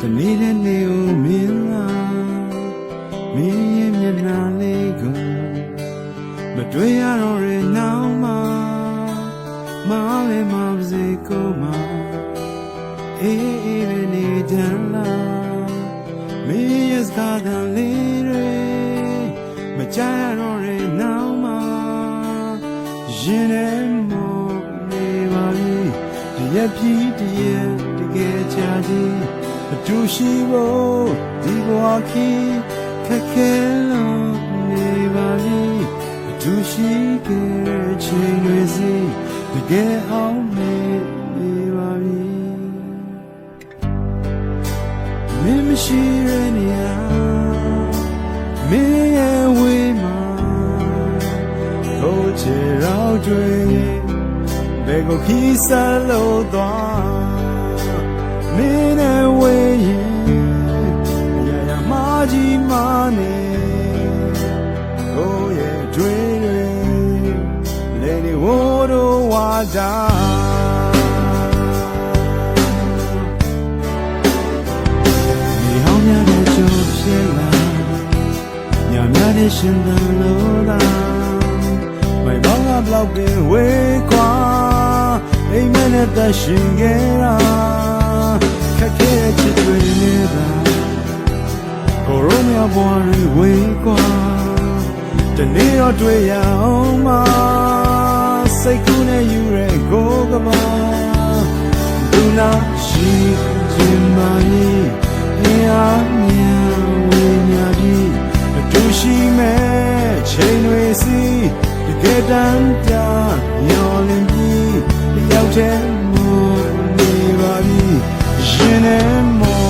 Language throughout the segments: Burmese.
တနေတဲ့နေဦးမင်းလားမင်းရဲ့မျက်နှာလေးကိုမတွေ့ရတော့တဲ့နောက်မှာမောင်လေးမောင်စေကိုမအေးအေးပဲနေကြလားမင်းရဲ့စကားသံလေးတွေမကြားရတော့တဲ့နောက်မှာရင်ထဲမောနေပါပြီတရက်ပြီးတရက်တကယ်ချာကြီးအတူရှိဖို့ဒီဘဝခီးခက်ခဲလို့နေပါပြီအတူရှိခဲ့တဲ့ချိန်တွေစီတကယ်အောင်နေပါပြီမင်းမရှိတဲ့နေရာမင်းရဲ့ဝေးမှာကိုချေရောက်တွေဘယ်ကိုခီးစားလို့သွားမင်းနဲ့ဝေးရင်ရရမကြီးမနေကိုရဲ့တွေလေနေဝတော်ဝါတာမြေဟောင်းများတဲ့ကြိုးဖြစ်လာညများတဲ့ရှင်သန်လို့လားမိုင်ပေါင်းကဘလောက်ပင်ဝေးကွာအိမ်မက်နဲ့သက်ရှင်ခဲ့တာခက်ခဲချစ်တွေနေတာကိုရိုမြဘွားရီဝေးကွာတနေ့တော့တွေ့ရအောင်မစိတ်ကူးနဲ့ယူရဲကိုကပါလူနာရှိခြင်းမကြီးအင်းအမြဝေးမြပြီးအတူရှိမဲ့ချိန်တွေစီတကယ်တမ်းပြမျောလင်းပြီးတယောက်တည်းမောနေပါပြီရင်ထဲမော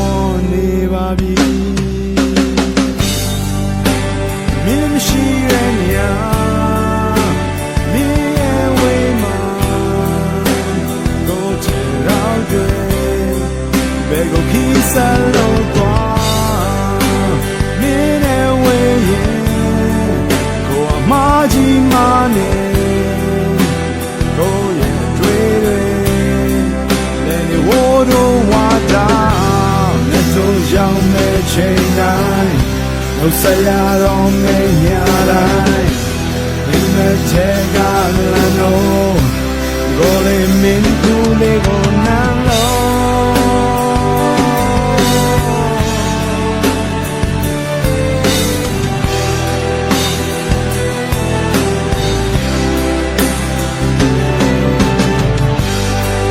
နေပါပြီမင်းမရှိတဲ့နေရာမင်းရဲ့ဝေးမှာကိုချေရောက်တွေဘယ်ကိုခီးစားလို့သွားမင်းနဲ့ဝေးရင်ကိုအမကြီးမနေကိုရဲ့တွေ့တွေလည်းနေဝတော်ဝါတာလက်ဆုံးရောက်မဲ့ချိန်တိုင်းလို့ဆရာတော်မင်းများတိုင်းဒီမဲ့ချေကလန်တော့ကိုလေးမင်းကူလေးကို